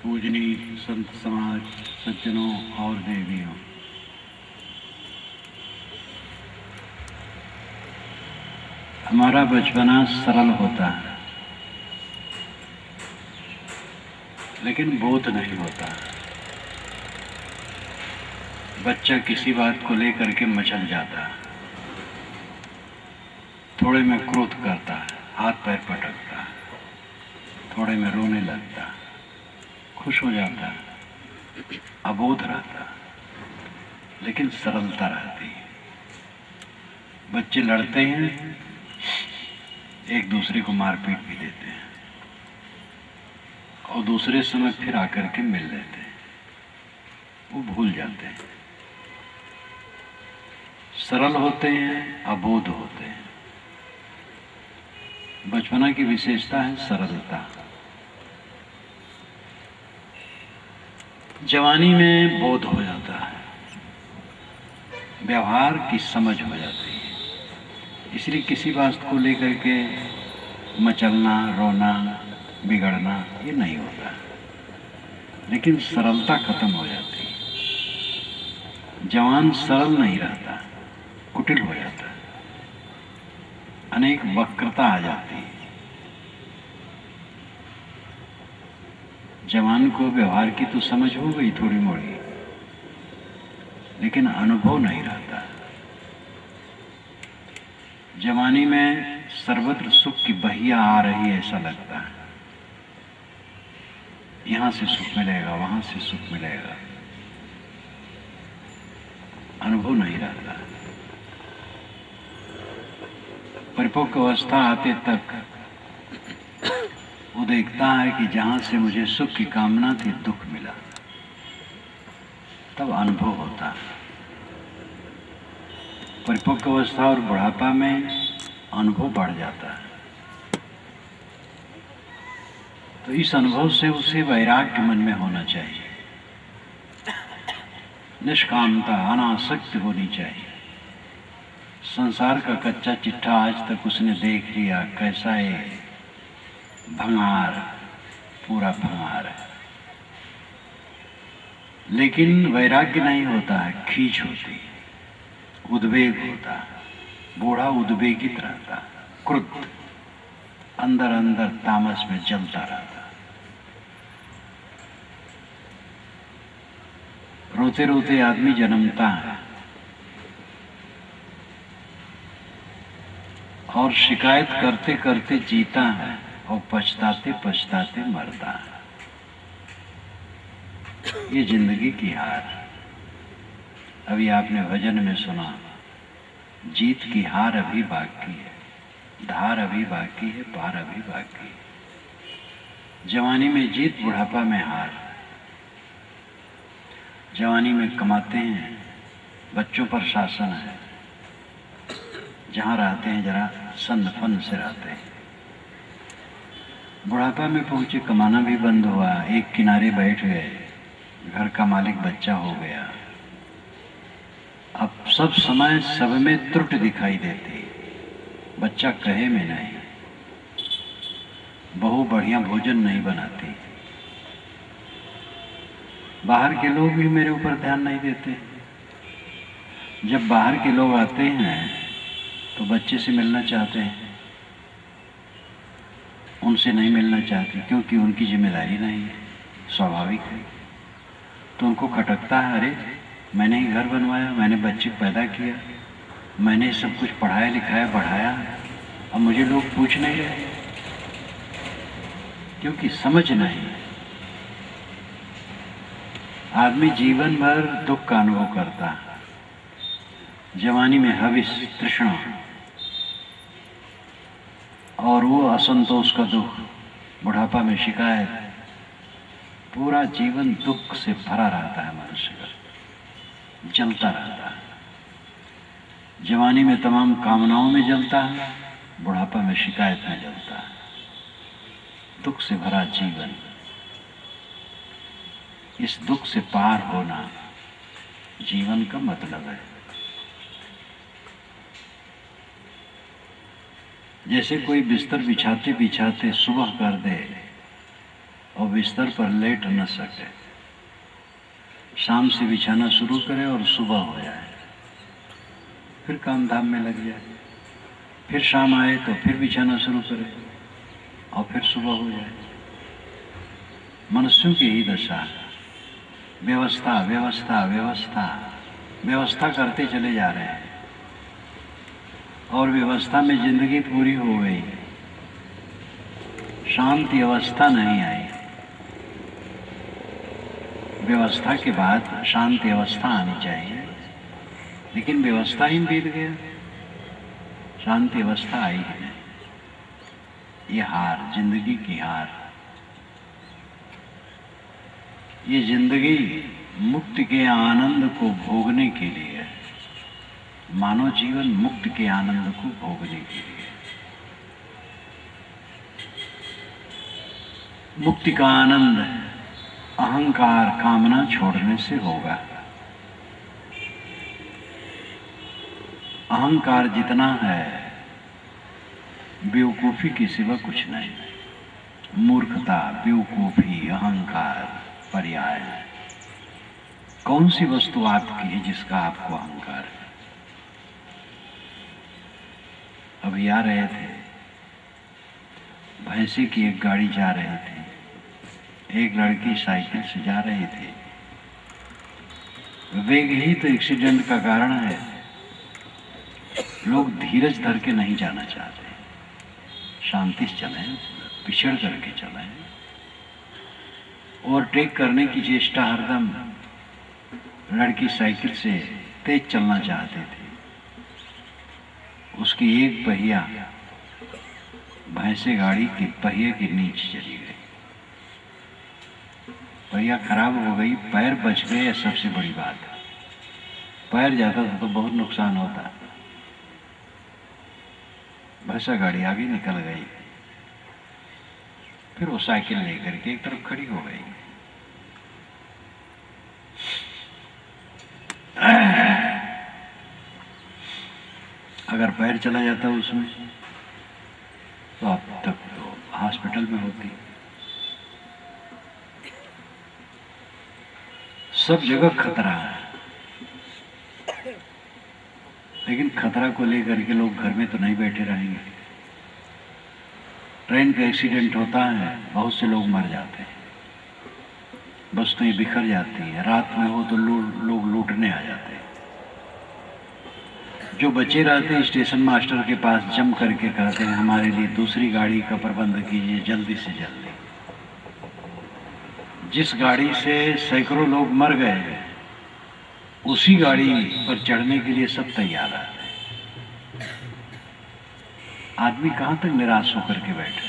पूजनीय संत समाज, सज्जनों और देवियों, हमारा बचपना सरल होता है लेकिन बोध नहीं होता। बच्चा किसी बात को लेकर के मचल जाता है, थोड़े में क्रोध करता है, हाथ पैर पटकता है, थोड़े में रोने लगता है, खुश हो जाता है, अबोध रहता है, लेकिन सरलता रहती है। बच्चे लड़ते हैं, एक दूसरे को मारपीट भी देते हैं और दूसरे समय फिर आकर के मिल लेते हैं, वो भूल जाते हैं। सरल होते हैं, अबोध होते हैं। बचपना की विशेषता है सरलता। जवानी में बोध हो जाता है, व्यवहार की समझ हो जाती है, इसलिए किसी बात को लेकर के मचलना, रोना, बिगड़ना ये नहीं होता। लेकिन सरलता खत्म हो जाती है। जवान सरल नहीं रहता, कुटिल हो जाता है, अनेक वक्रता आ जाती है। जवान को व्यवहार की तो समझ हो गई थोड़ी मोड़ी, लेकिन अनुभव नहीं रहता। जवानी में सर्वत्र सुख की बहिया आ रही है, ऐसा लगता है। यहां से सुख मिलेगा, वहां से सुख मिलेगा, अनुभव नहीं रहता। परिपक्व अवस्था आते तक वो देखता है कि जहां से मुझे सुख की कामना थी, दुख मिला, तब अनुभव होता है। परिपक्व अवस्था और बुढ़ापा में अनुभव बढ़ जाता है, तो इस अनुभव से उसे वैराग्य मन में होना चाहिए, निष्कामता, अनासक्ति होनी चाहिए। संसार का कच्चा चिट्ठा आज तक उसने देख लिया, कैसा है भंगार, पूरा भंगार है। लेकिन वैराग्य नहीं होता है, खींच होती है, उद्वेग होता है। बूढ़ा उद्वेगित रहता, क्रुद्ध, अंदर अंदर तामस में जलता रहता। रोते रोते आदमी जन्मता है और शिकायत करते करते जीता है और पछताते पछताते मरता है। ये जिंदगी की हार। अभी आपने भजन में सुना, जीत की हार अभी बाकी है, धार अभी बाकी है, पार अभी बाकी है। जवानी में जीत, बुढ़ापा में हार। जवानी में कमाते हैं, बच्चों पर शासन है, जहां रहते हैं जरा सन्न फन से रहते हैं। बुढ़ापा में पहुंचे, कमाना भी बंद हुआ, एक किनारे बैठ गए, घर का मालिक बच्चा हो गया। अब सब समय सब में त्रुटि दिखाई देती, बच्चा कहे में नहीं, बहू बढ़िया भोजन नहीं बनाती, बाहर के लोग भी मेरे ऊपर ध्यान नहीं देते। जब बाहर के लोग आते हैं तो बच्चे से मिलना चाहते हैं, उनसे नहीं मिलना चाहते, क्योंकि उनकी जिम्मेदारी नहीं है, स्वाभाविक है। तो उनको खटकता है, अरे मैंने ही घर बनवाया, मैंने बच्चे पैदा किया, मैंने सब कुछ पढ़ाया लिखाया बढ़ाया, अब मुझे लोग पूछ नहीं रहे, क्योंकि समझ नहीं। आदमी जीवन भर दुख का अनुभव करता है। जवानी में हविस, तृष्णा और वो असंतोष का दुख, बुढ़ापा में शिकायत, पूरा जीवन दुख से भरा रहता है। मनुष्य का जलता रहता है। जवानी में तमाम कामनाओं में जलता है, बुढ़ापा में शिकायत में जलता है। दुख से भरा जीवन, इस दुख से पार होना जीवन का मतलब है। जैसे कोई बिस्तर बिछाते बिछाते सुबह कर दे और बिस्तर पर लेट न सके, शाम से बिछाना शुरू करे और सुबह हो जाए, फिर काम धाम में लग जाए, फिर शाम आए तो फिर बिछाना शुरू करे और फिर सुबह हो जाए। मनुष्यों की ही दशा है। व्यवस्था व्यवस्था व्यवस्था व्यवस्था करते चले जा रहे हैं और व्यवस्था में जिंदगी पूरी हो गई, शांति अवस्था नहीं आई। व्यवस्था के बाद शांति अवस्था आनी चाहिए, लेकिन व्यवस्था ही बीत गया, शांति अवस्था आई ही नहीं। ये हार, जिंदगी की हार। ये जिंदगी मुक्ति के आनंद को भोगने के लिए है। मानव जीवन मुक्ति के आनंद को भोगने के लिए। मुक्ति का आनंद अहंकार कामना छोड़ने से होगा। अहंकार जितना है बेवकूफी के सिवा कुछ नहीं। मूर्खता, बेवकूफी, अहंकार पर्याय है। कौन सी वस्तु आपकी है जिसका आपको अहंकार है? अभी आ रहे थे, भैंसे की एक गाड़ी जा रही थी, एक लड़की साइकिल से जा रही थी। वेग ही तो एक्सीडेंट का कारण है। लोग धीरज धर के नहीं जाना चाहते, शांति से चलें, पिछड़ करके चलें। ओवरटेक करने की चेष्टा हरदम, लड़की साइकिल से तेज चलना चाहती थी, उसकी एक पहिया भैंसे गाड़ी के पहिए के नीचे चली गई। पहिया खराब हो गई, पैर बच गए, सबसे बड़ी बात है। पैर जाता था तो बहुत नुकसान होता। भैंसा गाड़ी आगे निकल गई, फिर वो साइकिल लेकर के एक तरफ खड़ी हो गई। अगर पैर चला जाता उसमें तो अब तक तो हॉस्पिटल में होती। सब जगह खतरा है, लेकिन खतरा को लेकर के लोग घर में तो नहीं बैठे रहेंगे। ट्रेन का एक्सीडेंट होता है, बहुत से लोग मर जाते हैं, वस्तुएं बिखर जाती है। रात में हो तो लोग लूटने आ जाते हैं। जो बचे रहते हैं स्टेशन मास्टर के पास जम करके कहते हैं हमारे लिए दूसरी गाड़ी का प्रबंध कीजिए, जल्दी से जल्दी। जिस गाड़ी से सैकड़ों लोग मर गए, उसी गाड़ी पर चढ़ने के लिए सब तैयार रहते हैं। आदमी कहां तक निराश होकर के बैठे?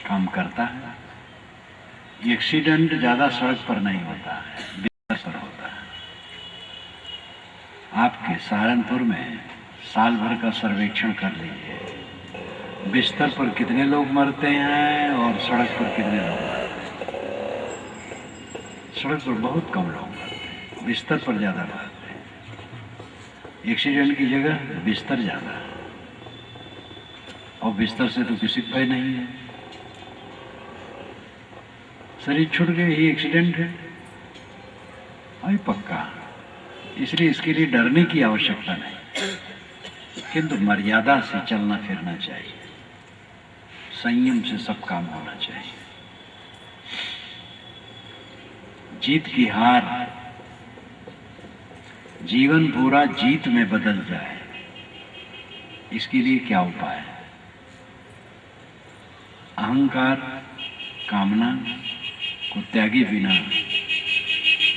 काम करता है। एक्सीडेंट ज्यादा सड़क पर नहीं होता है, बिस्तर पर होता है। आपके सहारनपुर में साल भर का सर्वेक्षण कर लीजिए, बिस्तर पर कितने लोग मरते हैं और सड़क पर कितने लोग मरते हैं। सड़क पर बहुत कम लोग मरते हैं, बिस्तर पर ज्यादा मरते हैं। एक्सीडेंट की जगह बिस्तर ज्यादा है, और बिस्तर से तो किसी को भय नहीं है। शरीर छूट गए ही एक्सीडेंट है, अभी पक्का। इसलिए इसके लिए डरने की आवश्यकता नहीं, किंतु मर्यादा से चलना फिरना चाहिए, संयम से सब काम होना चाहिए। जीत की हार, जीवन पूरा जीत में बदल जाए, इसके लिए क्या उपाय है? अहंकार कामना को त्यागे बिना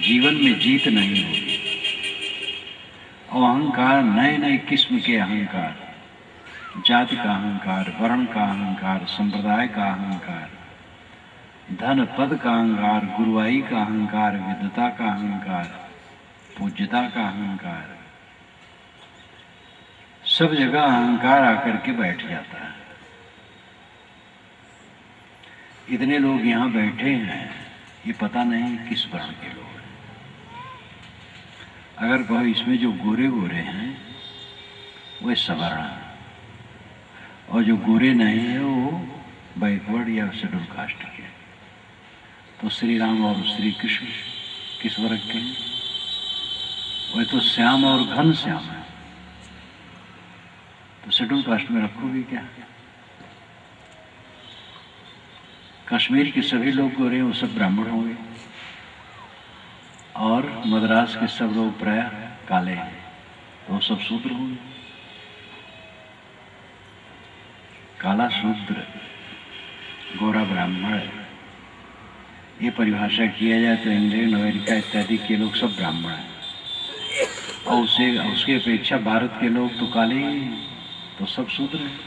जीवन में जीत नहीं होगी। और अहंकार, नए नए किस्म के अहंकार, जाति का अहंकार, वर्ण का अहंकार, संप्रदाय का अहंकार, धन पद का अहंकार, गुरुवाई का अहंकार, विद्वता का अहंकार, पूज्यता का अहंकार, सब जगह अहंकार आकर के बैठ जाता है। इतने लोग यहाँ बैठे हैं, ये पता नहीं किस वर्ण के लोग हैं। अगर कहो इसमें जो गोरे गोरे हैं वो सवर्ण हैं, और जो गोरे नहीं है वो बैकवर्ड या शेड्यूल कास्ट के। तो श्री राम और श्री कृष्ण किस वर्ग के हैं? वह तो श्याम और घन श्याम है, तो शेड्यूल कास्ट में रखोगे क्या? कश्मीर के सभी लोग गोरे वो सब ब्राह्मण होंगे, और मद्रास के सब लोग प्राय काले हैं, तो वो सब शूद्र होंगे। काला शूद्र, गोरा ब्राह्मण, ये परिभाषा किया जाए तो इंग्लैंड अमेरिका इत्यादि के लोग सब ब्राह्मण हैं, और उसके अपेक्षा भारत के लोग तो काले ही हैं, तो सब शूद्र हैं।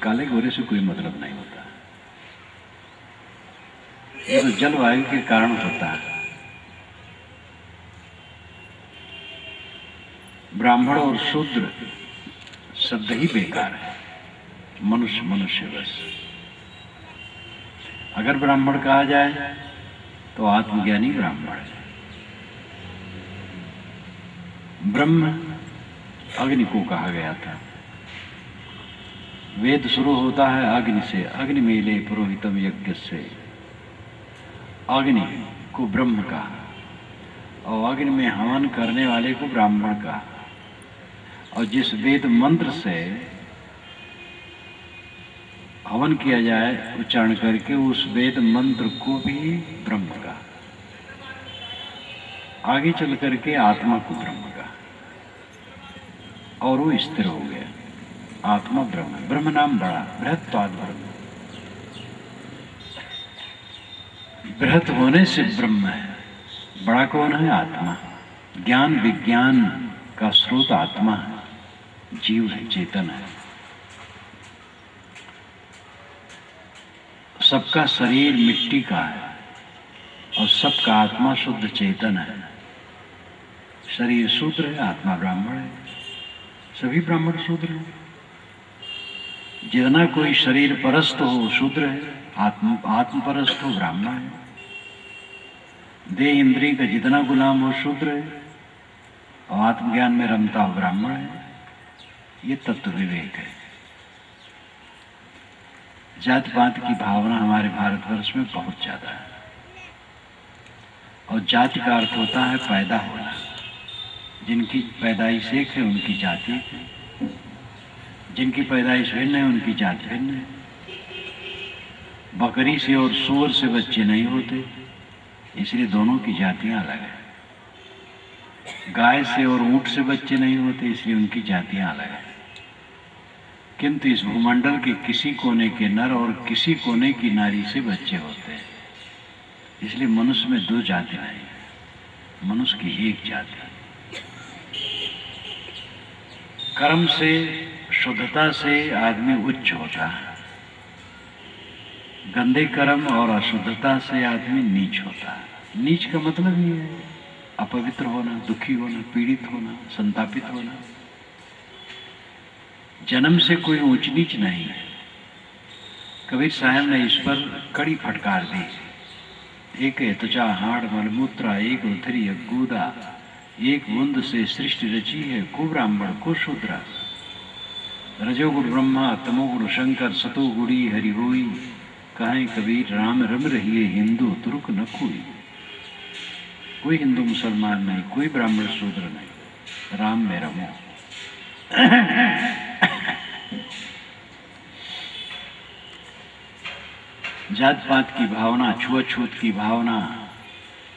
काले गोरे से कोई मतलब नहीं होता, ये तो जलवायु के कारण होता है। ब्राह्मण और शूद्र शब्द ही बेकार है, मनुष्य मनुष्य बस। अगर ब्राह्मण कहा जाए तो आत्मज्ञानी ब्राह्मण है। ब्रह्म अग्नि को कहा गया था। वेद शुरू होता है अग्नि से, अग्नि मेले पुरोहितम यज्ञ से। अग्नि को ब्रह्म कहा, और अग्नि में हवन करने वाले को ब्राह्मण कहा, और जिस वेद मंत्र से हवन किया जाए उच्चारण करके, उस वेद मंत्र को भी ब्रह्म का। आगे चल करके आत्मा को ब्रह्म का, और वो स्थिर हो गया। आत्मा ब्रह्म, ब्रह्म नाम बड़ा, बृहत्वाद ब्रह्म। बृहत होने से ब्रह्म है, बड़ा कौन है? आत्मा। ज्ञान विज्ञान का स्रोत आत्मा है, जीव है, चेतन है। सबका शरीर मिट्टी का है, और सबका आत्मा शुद्ध चेतन है। शरीर शूद्र है, आत्मा ब्राह्मण है, सभी ब्राह्मण शूद्र हैं। जितना कोई शरीर परस्त हो शूद्र है, आत्म परस्त हो ब्राह्मण है। देह इंद्रिय का जितना गुलाम हो शूद्र है, और आत्मज्ञान में रमता हो ब्राह्मण है। ये तत्व विवेक है। जात पात की भावना हमारे भारतवर्ष में बहुत ज्यादा है, और जाति का अर्थ होता है पैदा होना। जिनकी पैदाइश एक है उनकी जाति है, जिनकी पैदाइश भिन्न है उनकी जाति भिन्न है। बकरी से और सूअर से बच्चे नहीं होते, इसलिए दोनों की जातियां अलग है। गाय से और ऊंट से बच्चे नहीं होते, इसलिए उनकी जातियां अलग है। किंतु इस भूमंडल के किसी कोने के नर और किसी कोने की नारी से बच्चे होते हैं, इसलिए मनुष्य में दो जाति नहीं, मनुष्य की एक जाति। कर्म से, शुद्धता से आदमी उच्च होता है, गंदे कर्म और अशुद्धता से आदमी नीच होता है। नीच का मतलब ये है अपवित्र होना, दुखी होना, पीड़ित होना, संतापित होना। जन्म से कोई ऊंच नीच नहीं है। कबीर साहब ने इस पर कड़ी फटकार दी। एक है त्वचा हाड़ मलमूत्रा, एक उथरी अगूदा, एक बूंद से सृष्टि रची है, को ब्राह्मण को शूद्रा। रजोगुण ब्रह्मा, तमोगुण शंकर, सतोगुणी हरि होई। कहें कबीर राम रम रहिए, हिंदू तुर्क न कोई। कोई हिंदू मुसलमान नहीं, कोई ब्राह्मण शूद्र नहीं, राम में रमो। जात पात की भावना, छुआछूत की भावना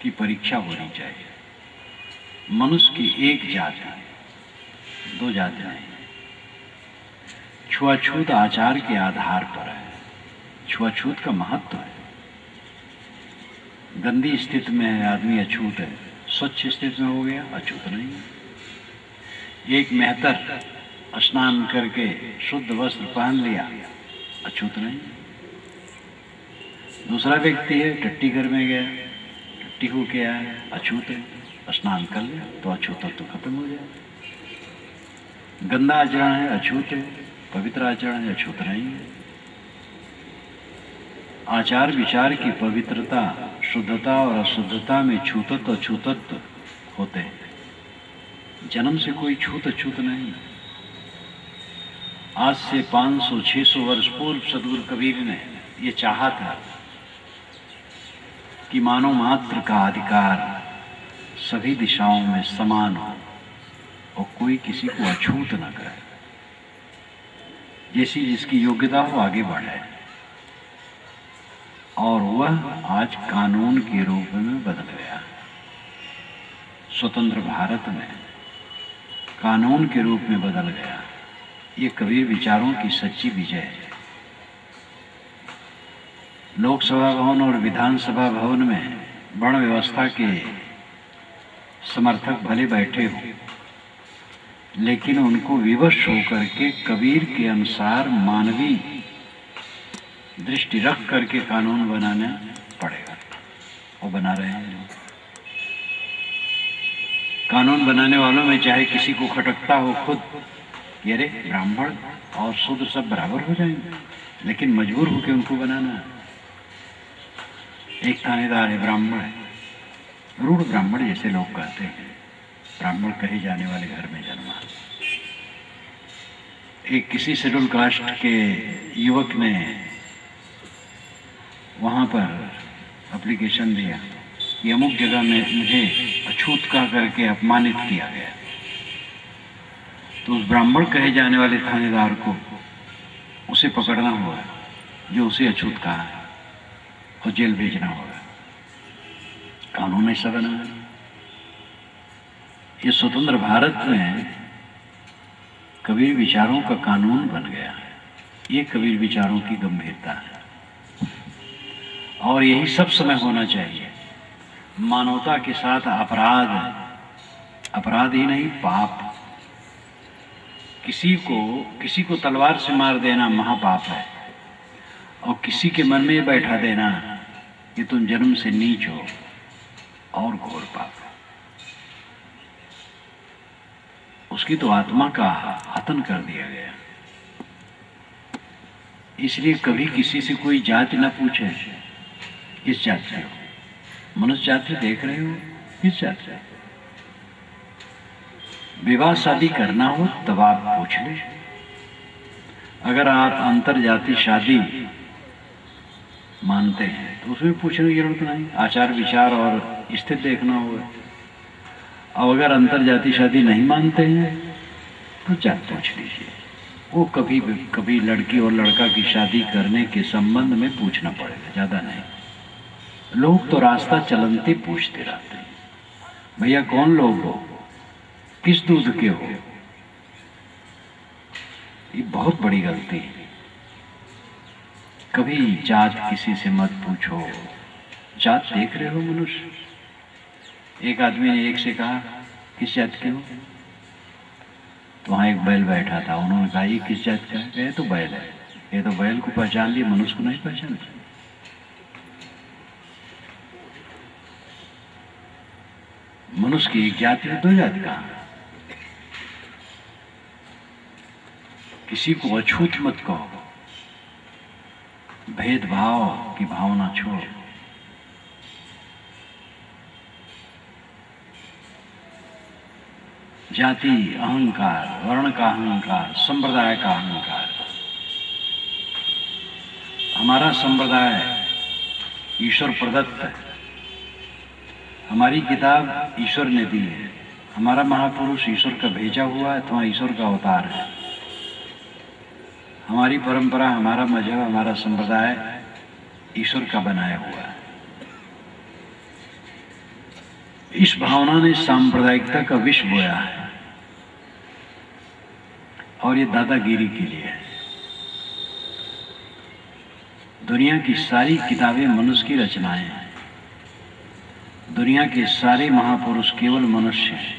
की परीक्षा होनी चाहिए। मनुष्य की एक जात है, दो जातें नहीं। छुआछूत आचार के आधार पर है, छुआछूत का महत्व है। गंदी स्थिति में है आदमी अछूत है, स्वच्छ स्थिति में हो गया अछूत नहीं। एक मेहतर स्नान करके शुद्ध वस्त्र पहन लिया, अछूत नहीं। दूसरा व्यक्ति है टट्टी घर में गया, टट्टी हो के आया, अछूत है, स्नान कर लिया तो अछूत तो खत्म हो जाए। गंदा आचरण है अछूत है, पवित्र आचरण है अछूत नहीं है। आचार विचार की पवित्रता, शुद्धता और अशुद्धता में छूतत्व अछूतत्व होते हैं। जन्म से कोई छूत अछूत नहीं। आज से 500-600 वर्ष पूर्व सदगुरु कबीर ने ये चाहा था कि मानव मात्र का अधिकार सभी दिशाओं में समान हो और कोई किसी को अछूत न करे, जैसी जिसकी योग्यता हो आगे बढ़े। और वह आज कानून के रूप में बदल गया। स्वतंत्र भारत में कानून के रूप में बदल गया। ये कबीर विचारों की सच्ची विजय है। लोकसभा भवन और विधानसभा भवन में वर्ण व्यवस्था के समर्थक भले बैठे हों, लेकिन उनको विवश होकर के कबीर के अनुसार मानवीय दृष्टि रख करके कानून बनाना पड़ेगा। वो बना रहे हैं। कानून बनाने वालों में चाहे किसी को खटकता हो खुद, ये रे ब्राह्मण और शूद्र सब बराबर हो जाएंगे, लेकिन मजबूर होकर उनको बनाना। एक थानेदार है, ब्राह्मण है, रूढ़ ब्राह्मण जैसे लोग कहते हैं, ब्राह्मण कहे जाने वाले घर में जन्मा। एक किसी शेड्यूल कास्ट के युवक ने वहाँ पर एप्लीकेशन दिया कि अमुक जगह में मुझे अछूत कह करके अपमानित किया गया। तो उस ब्राह्मण कहे जाने वाले थानेदार को उसे पकड़ना होगा जो उसे अछूत कहा है और जेल भेजना होगा। कानून ऐसा बना है। ये स्वतंत्र भारत में कबीर विचारों का कानून बन गया है। ये कबीर विचारों की गंभीरता है और यही सब समय होना चाहिए। मानवता के साथ अपराध ही नहीं, पाप। किसी को तलवार से मार देना महापाप है, और किसी के मन में बैठा देना कि तुम जन्म से नीच हो और घोर पाप है। उसकी तो आत्मा का हतन कर दिया गया। इसलिए कभी किसी से कोई जाति न पूछे, किस जाति से हो। मनुष्य जाति देख रहे हो, किस जाति से। विवाह शादी करना हो तब आप पूछ ले। अगर आप अंतर जाति शादी मानते हैं तो उसमें पूछने की जरूरत नहीं, आचार विचार और स्थिति देखना होगा। और अगर अंतर जाति शादी नहीं मानते हैं तो जात पूछ लीजिए। वो कभी लड़की और लड़का की शादी करने के संबंध में पूछना पड़ेगा, ज़्यादा नहीं। लोग तो रास्ता चलते पूछते रहते हैं, भैया कौन लोग हो, किस दूध के हो। ये बहुत बड़ी गलती है। कभी जात किसी से मत पूछो। जात देख रहे हो मनुष्य। एक आदमी ने एक से कहा किस जात के हो, तो वहाँ एक बैल बैठा था। उन्होंने कहा ये किस जात का है? ये तो बैल है। ये तो बैल को पहचान लिया, मनुष्य को नहीं पहचान। मनुष्य की एक जाति है, दो जाति का। किसी को अछूत मत कहो, भेदभाव की भावना छोड़ो। जाति अहंकार, वर्ण का अहंकार, संप्रदाय का अहंकार। हमारा संप्रदाय ईश्वर प्रदत्त है। हमारी किताब ईश्वर ने दी है। हमारा महापुरुष ईश्वर का भेजा हुआ है, अथवा ईश्वर का अवतार है। हमारी परंपरा, हमारा मजहब, हमारा संप्रदाय ईश्वर का बनाया हुआ है। इस भावना ने सांप्रदायिकता का विष बोया है और ये दादागिरी के लिए है। दुनिया की सारी किताबें मनुष्य की रचनाएं हैं। दुनिया के सारे महापुरुष केवल मनुष्य हैं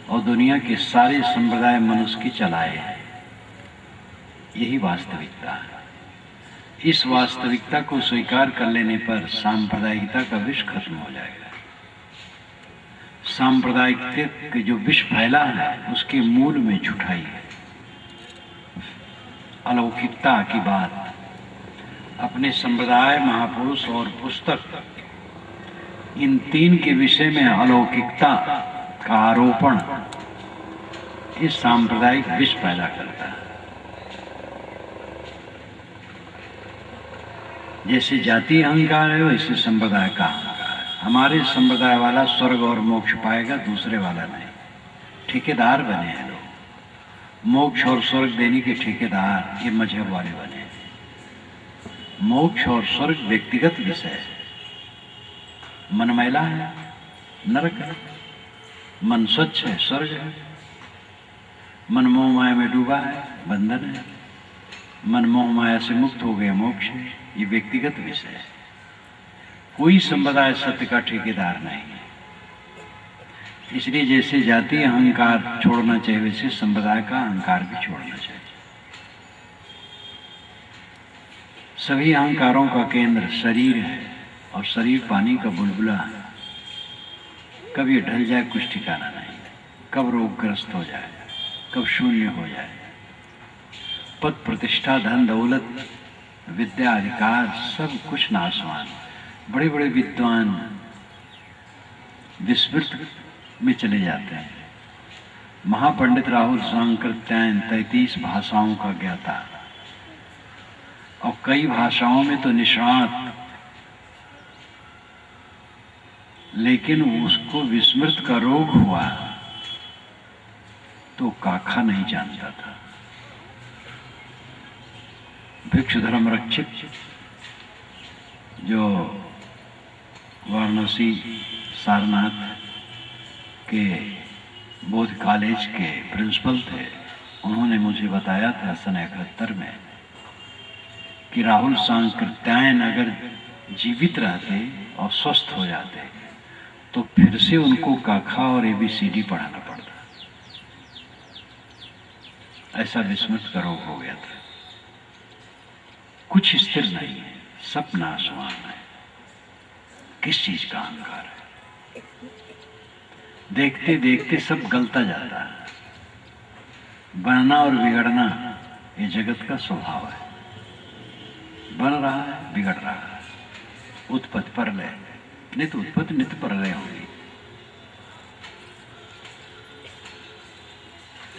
और दुनिया के सारे संप्रदाय मनुष्य की चलाए हैं। यही वास्तविकता है। इस वास्तविकता को स्वीकार कर लेने पर सांप्रदायिकता का विष खत्म हो जाएगा। सांप्रदायिकता के जो विष फैला है उसके मूल में झूठाई है। अलौकिकता की बात, अपने संप्रदाय, महापुरुष और पुस्तक, इन तीन के विषय में अलौकिकता का आरोपण ये सांप्रदायिक विष पैदा करता है। जैसे जाति अहंकार है वैसे संप्रदाय का अहंकार है। हमारे संप्रदाय वाला स्वर्ग और मोक्ष पाएगा, दूसरे वाला नहीं। ठेकेदार बने हैं लोग, मोक्ष और स्वर्ग देने के ठेकेदार ये मजहब वाले बने। मोक्ष और स्वर्ग व्यक्तिगत विषय है। मन मैला है, नरक है। मन स्वच्छ है, स्वर्ग है। मन मोह माया में डूबा है, बंधन है। मन मोह माया से मुक्त हो गया, मोक्ष है। ये व्यक्तिगत विषय है। कोई संप्रदाय सत्य का ठेकेदार नहीं है। इसलिए जैसे जाति अहंकार छोड़ना चाहिए, वैसे संप्रदाय का अहंकार भी छोड़ना चाहिए। सभी अहंकारों का केंद्र शरीर है और शरीर पानी का बुलबुला है। कब ये ढल जाए कुछ ठिकाना नहीं, कब रोगग्रस्त हो जाए, कब शून्य हो जाए। पद प्रतिष्ठा, धन दौलत, विद्या, अधिकार सब कुछ नाशवान। बड़े बड़े विद्वान विस्मृत में चले जाते हैं। महापंडित राहुल सांकृत्यायन 33 भाषाओं का ज्ञाता और कई भाषाओं में तो निष्णात, लेकिन उसको विस्मृत का रोग हुआ तो काखा नहीं जानता था। भिक्षु धर्म रक्षित जो वाराणसी सारनाथ के बोध कॉलेज के प्रिंसिपल थे, उन्होंने मुझे बताया था सन 71 में कि राहुल सांकृत्यायन अगर जीवित रहते और स्वस्थ हो जाते तो फिर से उनको काखा और ABCD पढ़ाना पड़ता। ऐसा विस्मृत का रोग हो गया था। कुछ स्थिर नहीं है, सब नाशवान है। किस चीज का अहंकार है? देखते देखते सब गलता जाता है। बनना और बिगड़ना ये जगत का स्वभाव है। बन रहा है, बिगड़ रहा है। उत्पत्ति प्रलय, नित्य उत्पत्ति नित्य प्रलय होगी।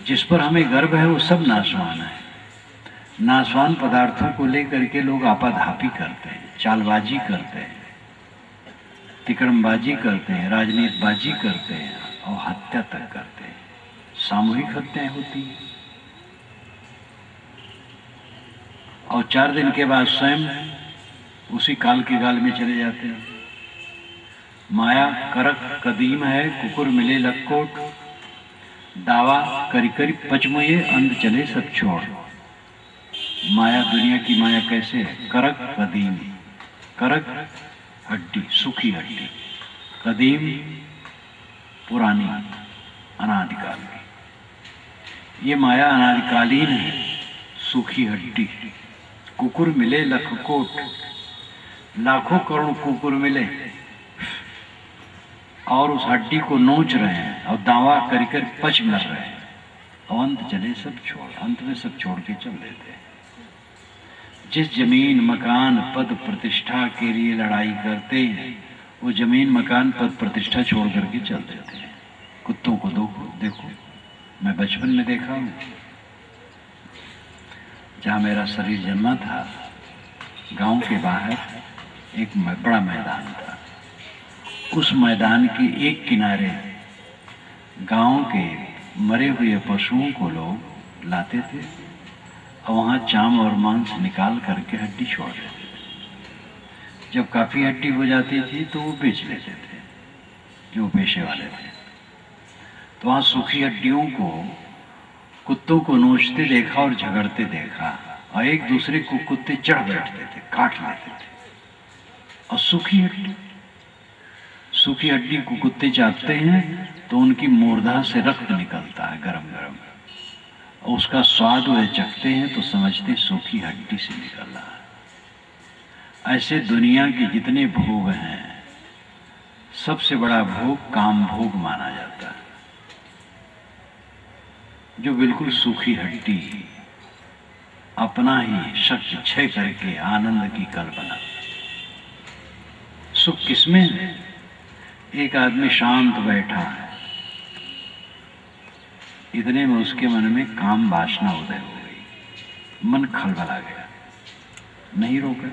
जिस पर हमें गर्व है वो सब नाशवान है। नाशवान पदार्थों को लेकर के लोग आपाधापी करते हैं, चालबाजी करते हैं, तिकड़मबाजी करते हैं, राजनीतिबाजी करते हैं और हत्या तक करते हैं। सामूहिक हत्याएं होती हैं और 4 दिन के बाद स्वयं उसी काल के गाल में चले जाते हैं। माया करक कदीम है, कुकुर मिले लक्कोट, दावा करी करी पचमुए, अंध चले सब छोड़। माया, दुनिया की माया कैसे है? करक कदीम, करक हड्डी, सूखी हड्डी, कदीम पुरानी अनादिकाल की। ये माया अनादिकालीन है, सूखी हड्डी। कुकुर मिले लखकोट, लाखों करोड़ कुकुर मिले और उस हड्डी को नोच रहे हैं और दावा कर कर पच मर रहे हैं और अंत चले सब छोड़। अंत में सब छोड़ के चल देते हैं। जिस जमीन मकान पद प्रतिष्ठा के लिए लड़ाई करते हैं वो जमीन मकान पद प्रतिष्ठा छोड़ करके चल देते हैं। कुत्तों को देखो, मैं बचपन में देखा हूँ। जहाँ मेरा शरीर जन्मा था, गांव के बाहर एक बड़ा मैदान था। उस मैदान के एक किनारे गांव के मरे हुए पशुओं को लोग लाते थे और वहाँ चाम और मांस निकाल करके हड्डी छोड़ देते थे। जब काफ़ी हड्डी हो जाती थी तो वो बेच लेते थे, जो पेशे वाले थे। तो वहाँ सूखी हड्डियों को कुत्तों को नोचते देखा और झगड़ते देखा और एक दूसरे को कुत्ते चढ़ बैठते थे, काट लेते थे। और सूखी हड्डी को कुत्ते चाटते हैं तो उनकी मूर्धा से रक्त निकलता है गरम गरम, और उसका स्वाद वे चखते हैं तो समझते सूखी हड्डी से निकल रहा है। ऐसे दुनिया के जितने भोग हैं, सबसे बड़ा भोग काम भोग माना जाता है, जो बिल्कुल सूखी हड्डी अपना ही शक्ति क्षय करके आनंद की कल्पना। सुख किसमें है? एक आदमी शांत बैठा है, इतने में उसके मन में काम वासना उदय हो गई, मन खलबला गया, नहीं रोका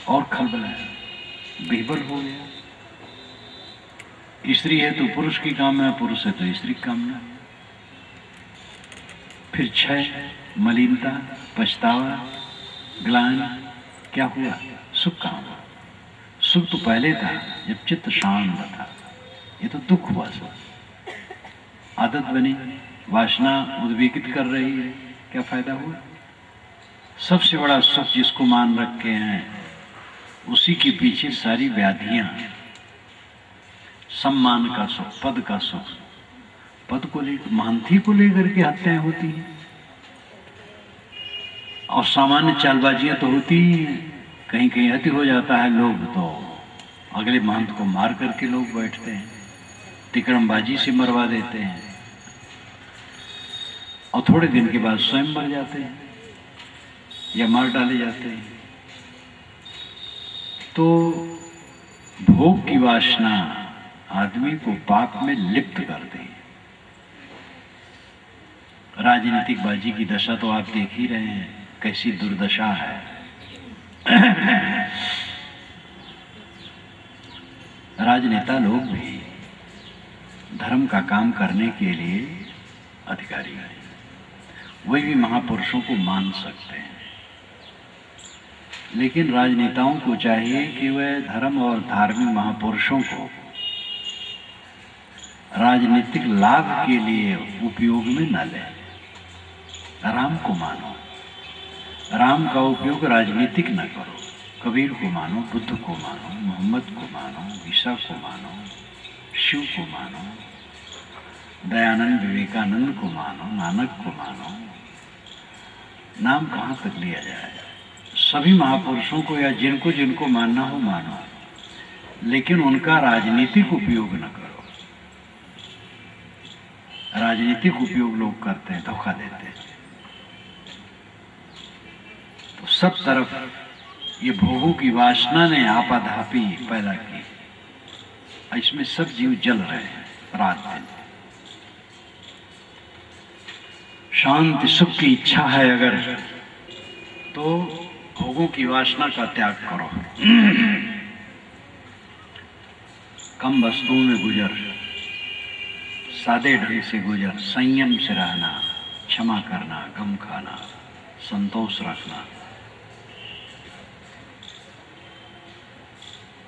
और खलबलाया, बेबल हो गया। स्त्री है तो पुरुष की कामना, पुरुष है तो स्त्री की कामना। फिर क्षय, मलिनता, पछतावा, ग्लानि, क्या हुआ? सुख कामना। सुख तो पहले था जब चित्त शांत था, ये तो दुख हुआ सब। आदत बनी, वासना उद्वेगित कर रही है, क्या फायदा हुआ? सबसे बड़ा सुख जिसको मान रखे हैं उसी के पीछे सारी व्याधियां। सम्मान का सुख, पद का सुख, पद को लेकर, महंती को लेकर के हत्याएं होती हैं, और सामान्य चालबाजियां तो होती ही हैं। कहीं कहीं अति हो जाता है, लोग तो अगले महंत को मार करके लोग बैठते हैं, तिकड़मबाजी से मरवा देते हैं, और थोड़े दिन के बाद स्वयं मर जाते हैं या मार डाले जाते हैं। तो भोग की वासना आदमी को पाप में लिप्त कर दे। राजनीतिक बाजी की दशा तो आप देख ही रहे हैं, कैसी दुर्दशा है। राजनेता लोग भी धर्म का काम करने के लिए अधिकारी हैं, वही भी महापुरुषों को मान सकते हैं। लेकिन राजनेताओं को चाहिए कि वह धर्म और धार्मिक महापुरुषों को राजनीतिक लाभ के लिए उपयोग में न लें। राम को मानो, राम का उपयोग राजनीतिक न करो। कबीर को मानो, बुद्ध को मानो, मोहम्मद को मानो, ईसा को मानो, शिव को मानो, दयानंद विवेकानंद को मानो, नानक को मानो। नाम कहाँ तक लिया जाए? सभी महापुरुषों को या जिनको जिनको मानना हो मानो, लेकिन उनका राजनीतिक उपयोग न करो। राजनीतिक उपयोग लोग करते हैं, धोखा देते हैं। तो सब तरफ ये भोगों की वासना ने आपाधापी पैदा की, इसमें सब जीव जल रहे हैं रात दिन। शांति सुख की इच्छा है अगर, तो भोगों की वासना का त्याग करो। कम वस्तुओं में गुजर, सादे ढंग से गुजर, संयम से रहना, क्षमा करना, गम खाना, संतोष रखना।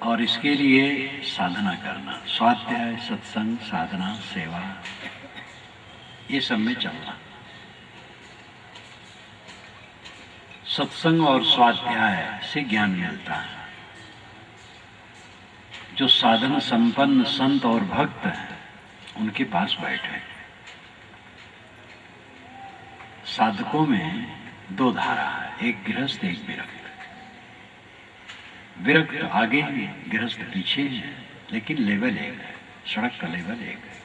और इसके लिए साधना करना, स्वाध्याय, सत्संग, साधना, सेवा, ये सब में चलना। सत्संग और स्वाध्याय से ज्ञान मिलता है। जो साधन संपन्न संत और भक्त हैं उनके पास बैठे। साधकों में दो धारा है, एक गृहस्थ, एक विरक्त। विरक्त आगे है, गृहस्थ पीछे है, लेकिन लेवल एक है, सड़क का लेवल एक है।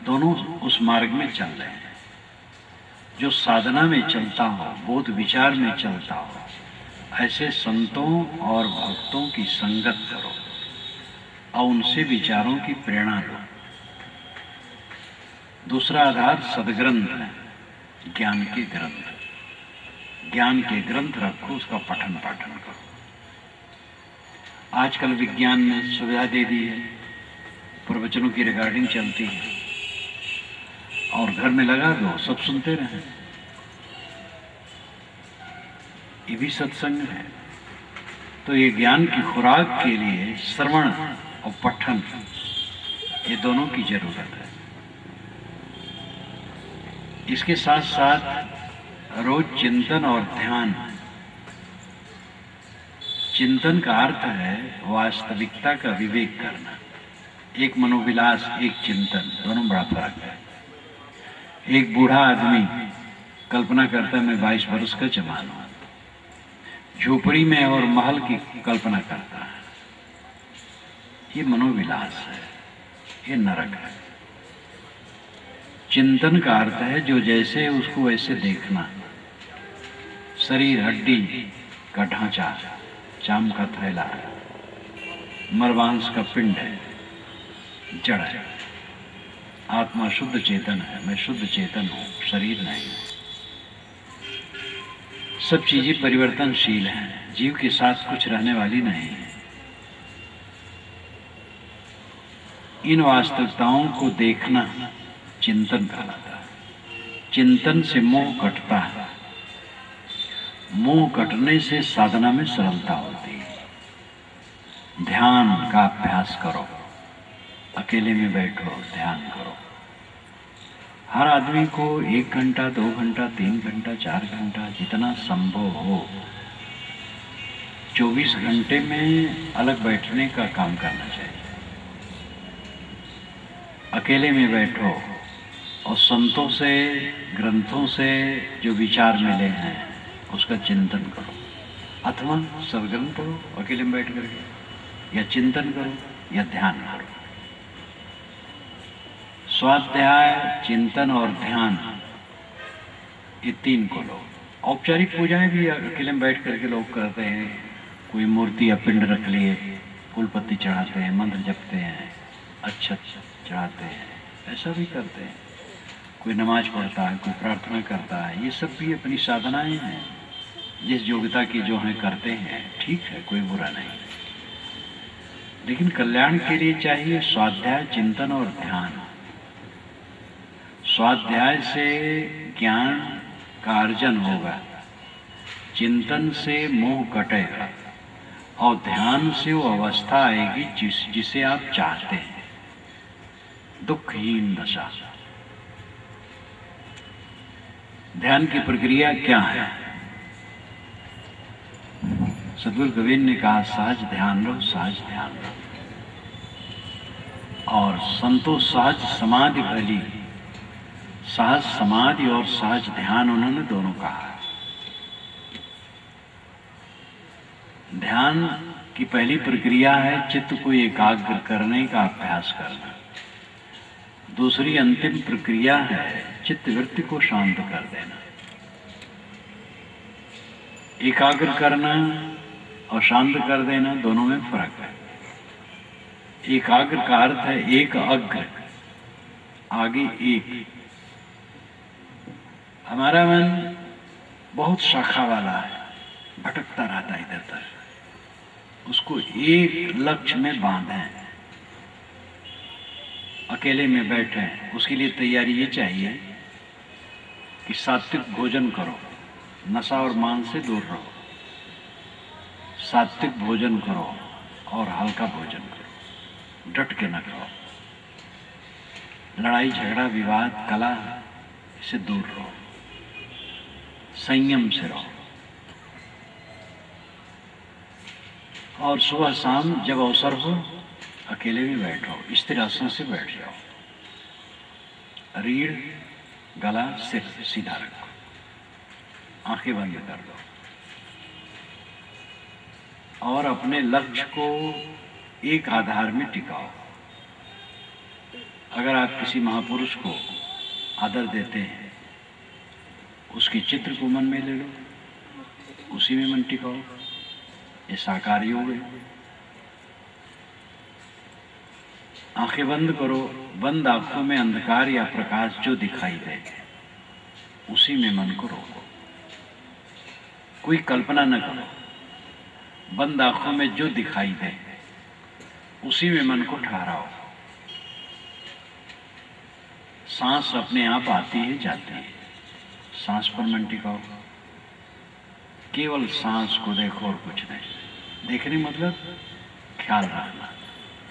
दोनों उस मार्ग में चल रहे हैं। जो साधना में चलता हो, बोध विचार में चलता हो, ऐसे संतों और भक्तों की संगत करो और उनसे विचारों की प्रेरणा लो। दूसरा आधार सदग्रंथ है, ज्ञान के ग्रंथ। ज्ञान के ग्रंथ रखो, उसका पठन पाठन करो। आजकल विज्ञान ने सुविधा दे दी है, प्रवचनों की रिकॉर्डिंग चलती है, और घर में लगा दो, सब सुनते रहें। ये भी सत्संग है। तो ये ज्ञान की खुराक के लिए श्रवण और पठन, ये दोनों की जरूरत है। इसके साथ साथ रोज चिंतन और ध्यान। चिंतन का अर्थ है वास्तविकता का विवेक करना। एक मनोविलास, एक चिंतन, दोनों बड़ा फर्क है। एक बूढ़ा आदमी कल्पना करता है मैं 22 वर्ष का जवान हूं, झोपड़ी में और महल की कल्पना करता है। ये मनोविलास है, ये नरक है। चिंतन का अर्थ है जो जैसे है उसको वैसे देखना। शरीर हड्डी का ढांचा, चाम का थैला, मरवांस का पिंड है, जड़ है। आत्मा शुद्ध चेतन है, मैं शुद्ध चेतन हूँ, शरीर नहीं हूँ। सब चीजें परिवर्तनशील हैं, जीव के साथ कुछ रहने वाली नहीं है। इन वास्तविकताओं को देखना चिंतन कहलाता है। चिंतन से मोह कटता है, मोह कटने से साधना में सरलता होती है। ध्यान का अभ्यास करो, अकेले में बैठो, ध्यान करो। हर आदमी को 1 घंटा, 2 घंटा, 3 घंटा, 4 घंटा, जितना संभव हो 24 घंटे में अलग बैठने का काम करना चाहिए। अकेले में बैठो और संतों से, ग्रंथों से जो विचार मिले हैं उसका चिंतन करो, अथवा सदग्रंथ पढ़ो अकेले में बैठ करके, या चिंतन करो या ध्यान करो। स्वाध्याय, चिंतन और ध्यान, ये 3 को लो। औपचारिक पूजाएं भी अकेले में बैठ करके लोग करते हैं। कोई मूर्ति या पिंड रख लिए, फूलपत्ती चढ़ाते हैं, मंत्र जपते हैं, अच्छत चढ़ाते हैं, ऐसा भी करते हैं। कोई नमाज पढ़ता है, कोई प्रार्थना करता है, ये सब भी अपनी साधनाएं हैं। जिस योग्यता की जो हैं करते हैं, ठीक है, कोई बुरा नहीं। लेकिन कल्याण के लिए चाहिए स्वाध्याय, चिंतन और ध्यान। स्वाध्याय से ज्ञान का अर्जन होगा, चिंतन से मोह कटेगा और ध्यान से वो अवस्था आएगी जिसे आप चाहते हैं, दुखहीन दशा। ध्यान की प्रक्रिया क्या है? सद्गुरु गोविंद ने कहा, सहज ध्यान लो, सहज ध्यान लो। और संतो सहज समाधि भली, सहज समाधि और सहज ध्यान उन्होंने दोनों कहा। ध्यान की पहली प्रक्रिया है चित्त को एकाग्र करने का अभ्यास करना। दूसरी अंतिम प्रक्रिया है चित्त वृत्ति को शांत कर देना। एकाग्र करना और शांत कर देना, दोनों में फर्क है। एकाग्र का अर्थ है एक अग्र, आगे एक। हमारा मन बहुत शाखा वाला है, भटकता रहता है इधर उधर। उसको एक लक्ष्य में बांधें, अकेले में बैठे। उसके लिए तैयारी ये चाहिए कि सात्विक भोजन करो, नशा और मांस से दूर रहो। सात्विक भोजन करो और हल्का भोजन करो, डट के न करो। लड़ाई झगड़ा विवाद कला से दूर रहो, संयम से रहो। और सुबह शाम जब अवसर हो अकेले में बैठो, स्थिर आसन से बैठ जाओ। रीढ़, गला, सिर सीधा रखो, आंखें बंद कर दो और अपने लक्ष्य को एक आधार में टिकाओ। अगर आप किसी महापुरुष को आदर देते हैं, उसके चित्र को मन में ले लो, उसी में मन टिकाओ। ये साकार योग है। आंखें बंद करो, बंद आंखों में अंधकार या प्रकाश जो दिखाई दे उसी में मन को रोको। कोई कल्पना न करो, बंद आंखों में जो दिखाई दे उसी में मन को ठहराओ। सांस अपने आप आती है जाती है, सांस पर मन टिकाओ। केवल सांस को देखो और कुछ नहीं। देखने मतलब ख्याल रखना,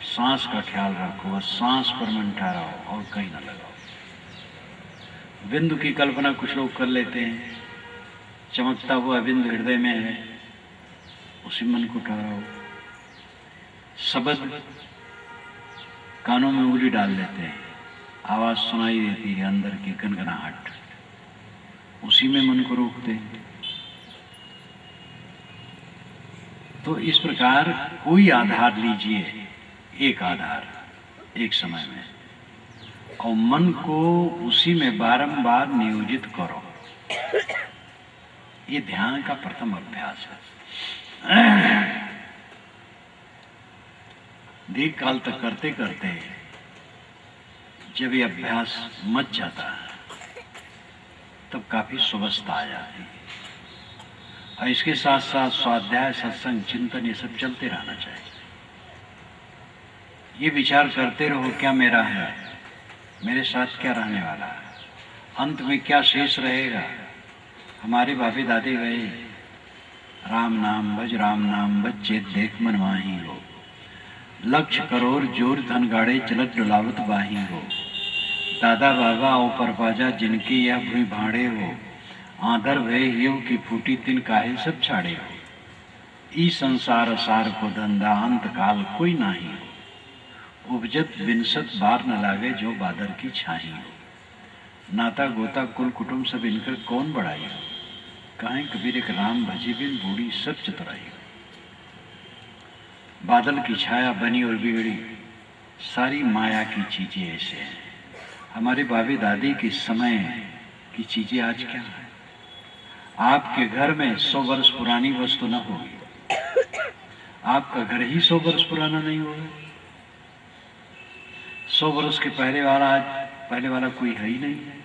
सांस का ख्याल रखो, बस सांस पर मन ठहराओ और कहीं ना लगाओ। बिंदु की कल्पना कुछ लोग कर लेते हैं, चमकता हुआ बिंदु हृदय में है, उसी मन को ठहराओ। शब्द कानों में उंगली डाल लेते हैं, आवाज सुनाई देती है अंदर की गनगनाहट, उसी में मन को रोकते हैं। तो इस प्रकार कोई आधार लीजिए, एक आधार एक समय में, और मन को उसी में बारंबार नियोजित करो। ये ध्यान का प्रथम अभ्यास है। दीर्घ काल तक करते करते जब ये अभ्यास मच जाता है तब काफी स्वस्थ आ जाती है। और इसके साथ साथ स्वाध्याय, सत्संग, चिंतन ये सब चलते रहना चाहिए। ये विचार करते रहो क्या मेरा है, मेरे साथ क्या रहने वाला है, अंत में क्या शेष रहेगा। हमारे बाबे दादे गए, राम नाम भज चेत देख मन माही हो, लक्ष्य करोड़ जोर धन गाड़े चलत डुलावत बाही हो। दादा बाबा ओ परपाजा जिनकी यह भूमि भाड़े हो, आदर भय हियो की फूटी तिन काहे सब छाड़े हो। ई संसार सार को धंधा अंत काल कोई नाही हो, उपजत विंसत बार न लागे जो बादर की छाही हो। नाता गोता कुल कुटुंब सब इनकर कौन बढ़ाई हो, कहें कबीर एक राम भजी बिन बूढ़ी सब चतुराई हो। बादल की छाया बनी और बिगड़ी सारी माया की चीजें ऐसे हैं। हमारे बाबे दादी के समय की चीजें आज क्या है। आपके घर में 100 वर्ष पुरानी वस्तु न होगी, आपका घर ही 100 वर्ष पुराना नहीं होगा। 100 वर्ष के पहले वाला कोई है ही नहीं है।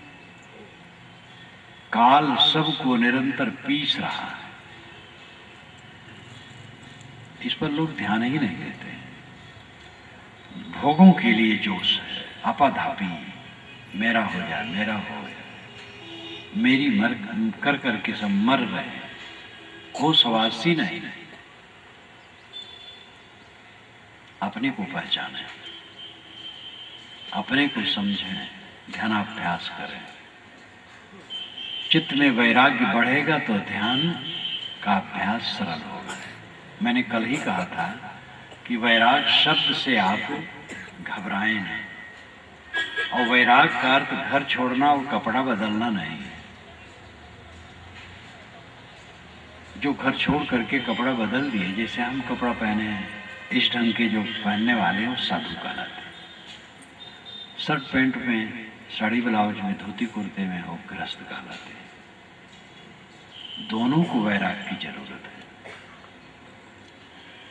काल सबको निरंतर पीस रहा है, इस पर लोग ध्यान ही नहीं देते। भोगों के लिए जोश है, आपाधापी, मेरा हो जाए, मेरा हो जाए, मेरी मर कर करके सब मर रहे, को सवासी नहीं। अपने को पहचाने, अपने को समझें, ध्यानाभ्यास करें। चित्त में वैराग्य बढ़ेगा तो ध्यान का अभ्यास सरल होगा। मैंने कल ही कहा था कि वैराग शब्द से आप घबराएं नहीं, और वैराग का अर्थ घर छोड़ना और कपड़ा बदलना नहीं। जो घर छोड़ करके कपड़ा बदल दिए, जैसे हम कपड़ा पहने हैं, इस ढंग के जो पहनने वाले हैं साधु कहलाते। शर्ट पैंट में, साड़ी ब्लाउज में, धोती कुर्ते में हो गृहस्थ कहलाते। दोनों को वैराग की जरूरत है।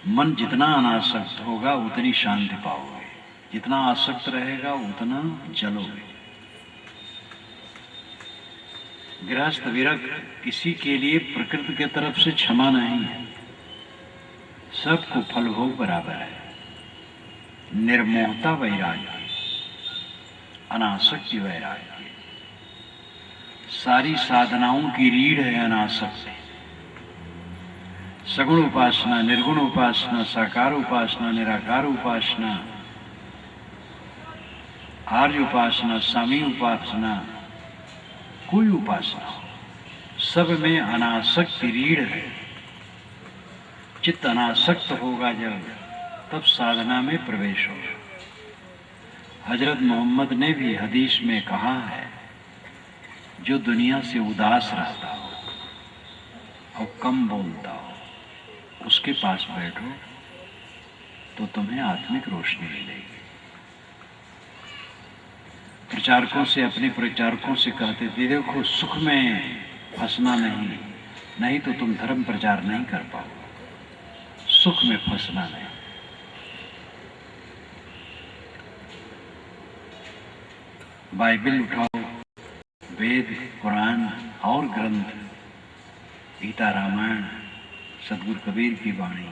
मन जितना अनासक्त होगा उतनी शांति पाओगे, जितना आसक्त रहेगा उतना जलोगे। गृहस्थ विरक्त किसी के लिए प्रकृति के तरफ से क्षमा नहीं है, सबको फल भोग बराबर है। निर्मोहता वैराग्य, अनासक्ति वैराग्य, सारी साधनाओं की रीढ़ है अनासक्ति। सगुण उपासना, निर्गुण उपासना, साकार उपासना, निराकार उपासना, आर्य उपासना, सामी उपासना, कोई उपासना, सब में अनासक्ति रीढ़ है। चित्त अनासक्त होगा जब, तब साधना में प्रवेश होगा। हजरत मोहम्मद ने भी हदीस में कहा है, जो दुनिया से उदास रहता हो और कम बोलता हो, उसके पास बैठो तो तुम्हें आत्मिक रोशनी मिलेगी। प्रचारकों से, अपने प्रचारकों से कहते थे, देखो सुख में फंसना नहीं तो तुम धर्म प्रचार नहीं कर पाओ। सुख में फंसना नहीं। बाइबल उठाओ, वेद, कुरान और ग्रंथ, गीता, रामायण, सतगुरु कबीर की वाणी,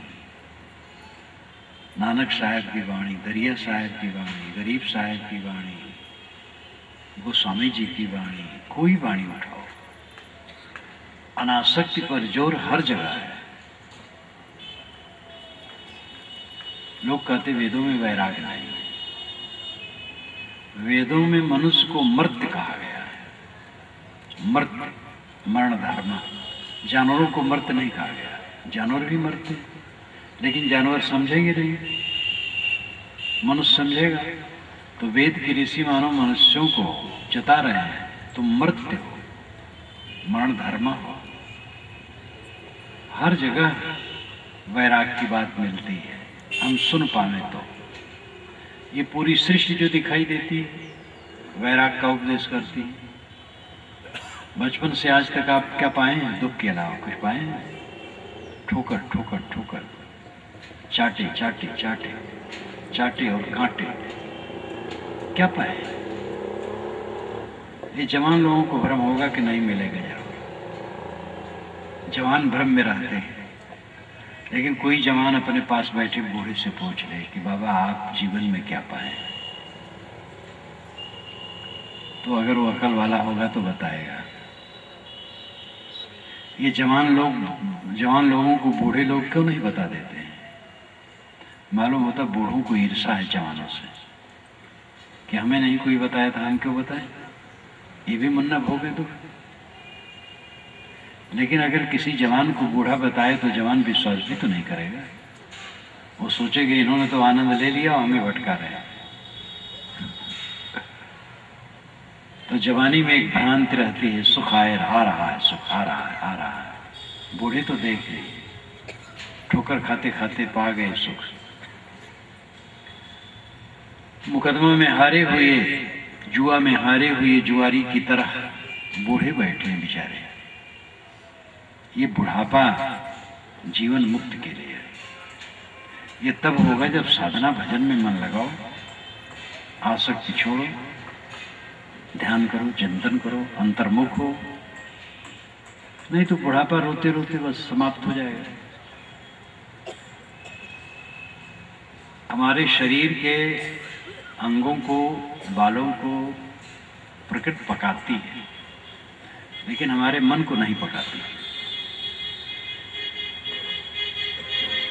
नानक साहब की वाणी, दरिया साहब की वाणी, गरीब साहब की वाणी, गोस्वामी जी की वाणी, कोई वाणी उठाओ। अनासक्ति पर जोर हर जगह है। लोग कहते वेदों में वैराग्य नहीं है। वेदों में मनुष्य को मर्त्य कहा गया है। मर्त्य, मरण धर्म। जानवरों को मर्त्य नहीं कहा गया। जानवर भी मरते, लेकिन जानवर समझेंगे नहीं, मनुष्य समझेगा। तो वेद के ऋषि मानव मनुष्यों को चता रहे हैं, तुम मर्त्य हो, मरण धर्म हो। हर जगह वैराग की बात मिलती है, हम सुन पावे तो। ये पूरी सृष्टि जो दिखाई देती है वैराग का उपदेश करती है। बचपन से आज तक आप क्या पाए हैं? दुख के अलावा कुछ पाए हैं? ठोकर ठोकर ठोकर, चाटे चाटे चाटे, चाटे और कांटे, क्या पाए? ये जवान लोगों को भ्रम होगा कि नहीं मिलेगा जरूर, जवान भ्रम में रहते हैं। लेकिन कोई जवान अपने पास बैठे बूढ़े से पूछ ले कि बाबा आप जीवन में क्या पाए, तो अगर वो अकल वाला होगा तो बताएगा। ये जवान लोगों को बूढ़े लोग क्यों नहीं बता देते हैं? मालूम होता बूढ़ों को ईर्षा है जवानों से कि हमें नहीं कोई बताया था, हम क्यों बताए, ये भी मुन्ना भोगे दुख। लेकिन अगर किसी जवान को बूढ़ा बताए तो जवान विश्वास भी तो नहीं करेगा, वो सोचेगा इन्होंने तो आनंद ले लिया और हमें भटका रहे हैं। तो जवानी में एक भ्रांति रहती है, सुख आ रहा है, सुख आ रहा है, आ रहा है। बूढ़े तो देख लिए, ठोकर खाते खाते पा गए सुख। मुकदमा में हारे हुए, जुआ में हारे हुए जुआरी की तरह बूढ़े बैठे हैं बेचारे। ये बुढ़ापा जीवन मुक्त के लिए है। ये तब होगा जब साधना भजन में मन लगाओ, आसक्ति छोड़ो, ध्यान करो, चिंतन करो, अंतर्मुख हो। नहीं तो बुढ़ापा रोते रोते बस समाप्त हो जाएगा। हमारे शरीर के अंगों को, बालों को प्रकृति पकाती है, लेकिन हमारे मन को नहीं पकाती।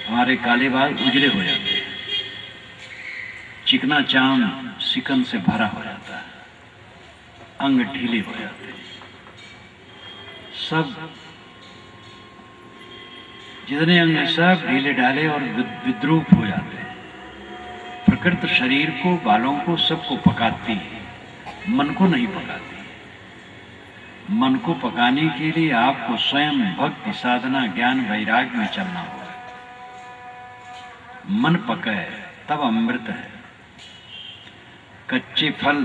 हमारे काले बाल उजले हो जाते हैं, चिकना चाम सिकन से भरा हो जाता है, अंग ढीले हो जाते हैं, सब जितने अंग सब ढीले ढाले और विद्रूप हो जाते हैं। प्रकृति शरीर को, बालों को, सबको पकाती है, मन को नहीं पकाती। मन को पकाने के लिए आपको स्वयं भक्ति, साधना, ज्ञान, वैराग्य में चलना होगा। मन पके तब अमृत है। कच्चे फल,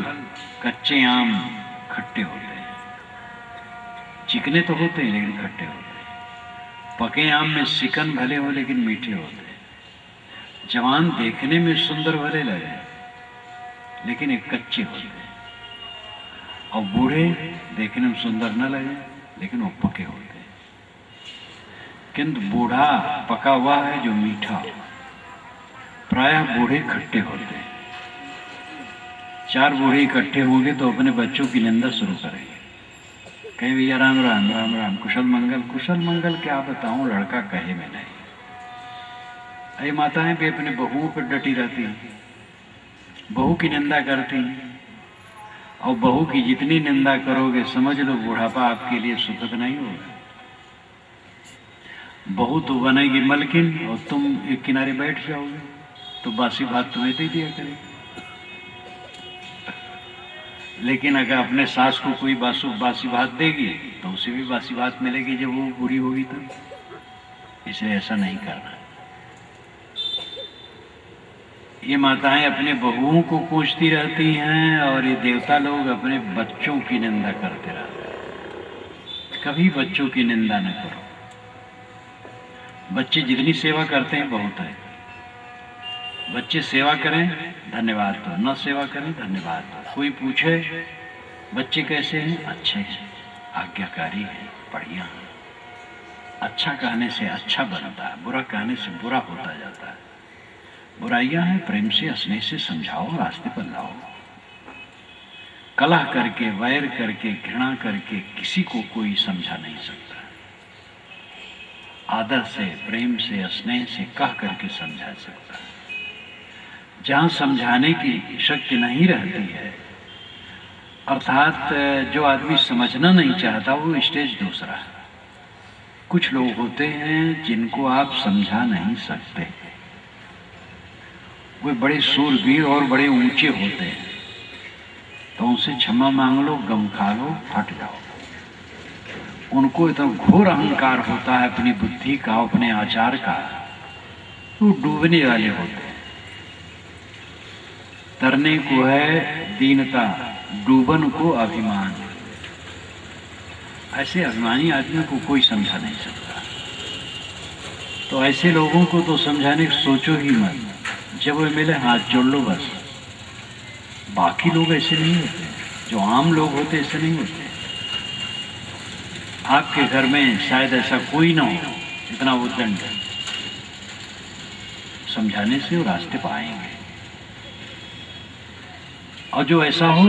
कच्चे आम खट्टे होते हैं, चिकने तो होते हैं लेकिन खट्टे होते हैं। पके आम में सिकन भले हो लेकिन मीठे होते हैं। जवान देखने में सुंदर भले लगे लेकिन एक कच्चे होते हैं, और बूढ़े देखने में सुंदर न लगे लेकिन वो पके होते हैं। किंतु बूढ़ा पका हुआ है जो मीठा हो। प्रायः बूढ़े खट्टे होते हैं। 4 बूढ़े इकट्ठे होंगे तो अपने बच्चों की निंदा शुरू करेंगे, कहीं भैया राम राम, राम राम, कुशल मंगल। कुशल मंगल क्या बताऊं, लड़का कहे में नहीं। अरे माताएं भी अपने बहुओं पर डटी रहती हैं, बहू की निंदा करती हैं, और बहू की जितनी निंदा करोगे समझ लो बुढ़ापा आपके लिए सुखद नहीं होगा। बहू तो बनेगी मलकिन और तुम एक किनारे बैठ जाओगे, तो बासी भात तुम्हें दे दिया करेगी। लेकिन अगर अपने सास को कोई बासी भात देगी तो उसे भी बासी भात मिलेगी जब वो बूढ़ी होगी तो। इसलिए ऐसा नहीं करना। ये माताएं अपने बहुओं को कोसती रहती हैं और ये देवता लोग अपने बच्चों की निंदा करते रहते हैं। कभी बच्चों की निंदा न करो। बच्चे जितनी सेवा करते हैं बहुत है। बच्चे सेवा करें धन्यवाद दो, न सेवा करें धन्यवाद दो। कोई पूछे बच्चे कैसे हैं, अच्छे हैं, आज्ञाकारी हैं, बढ़िया हैं। अच्छा कहने से अच्छा बनता है, बुरा कहने से बुरा होता जाता है। बुराइयां हैं, प्रेम से, स्नेह से समझाओ, रास्ते पर लाओ। कलह करके, वैर करके, घृणा करके किसी को कोई समझा नहीं सकता। आदर से, प्रेम से, स्नेह से कह करके समझा सकता है। जहाँ समझाने की शक्ति नहीं रहती है, अर्थात जो आदमी समझना नहीं चाहता, वो स्टेज दूसरा है। कुछ लोग होते हैं जिनको आप समझा नहीं सकते, वे बड़े शूरवीर और बड़े ऊंचे होते हैं, तो उनसे क्षमा मांग लो, गम खा लो, हट जाओ। उनको इतना घोर अहंकार होता है अपनी बुद्धि का, अपने आचार का, तो डूबने वाले होते हैं। तरने को है दीनता, डूबन को अभिमान। ऐसे अभिमानी आदमी को कोई समझा नहीं सकता। तो ऐसे लोगों को तो समझाने की सोचो ही मत। जब वे मिले हाथ जोड़ लो बस। बाकी लोग ऐसे नहीं होते। जो आम लोग होते ऐसे नहीं होते। आपके घर में शायद ऐसा कोई ना हो इतना उद्दंड, समझाने से वो रास्ते पर आएंगे, और जो ऐसा हो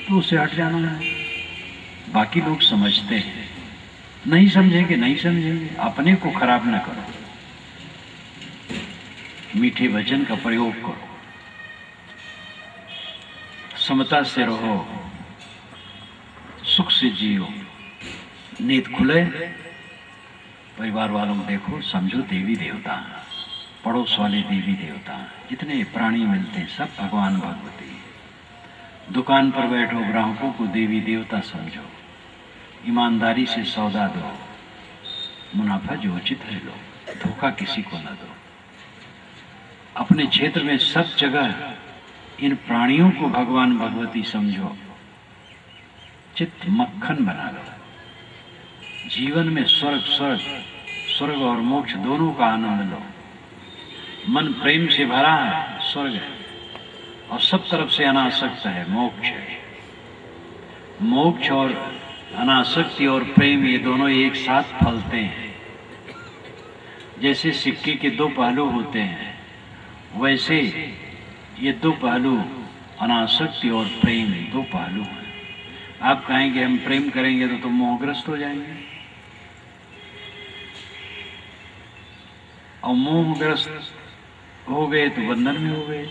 तो उसे हट जाना है। बाकी लोग समझते हैं, नहीं समझेंगे नहीं समझेंगे, अपने को खराब ना करो, मीठे वचन का प्रयोग करो, समता से रहो, सुख से जियो, नींद खुले, परिवार वालों को देखो, समझो देवी देवता, पड़ोस वाले देवी देवता, जितने प्राणी मिलते हैं सब भगवान भगवती। दुकान पर बैठो, ग्राहकों को देवी देवता समझो, ईमानदारी से सौदा दो, मुनाफा जो उचित है लो, धोखा किसी को न दो। अपने क्षेत्र में सब जगह इन प्राणियों को भगवान भगवती समझो, चित्त मक्खन बना लो। जीवन में स्वर्ग और मोक्ष दोनों का आनंद लो। मन प्रेम से भरा है, स्वर्ग है, और सब तरफ से अनासक्त है, मोक्ष है। मोक्ष और अनासक्ति और प्रेम ये दोनों एक साथ फलते हैं। जैसे सिक्के के दो पहलू होते हैं, वैसे ये दो पहलू, अनासक्ति और प्रेम, दो पहलू हैं। आप कहेंगे हम प्रेम करेंगे तो तुम मोहग्रस्त हो जाएंगे, और मोहग्रस्त हो गए तो बंधन में हो गए।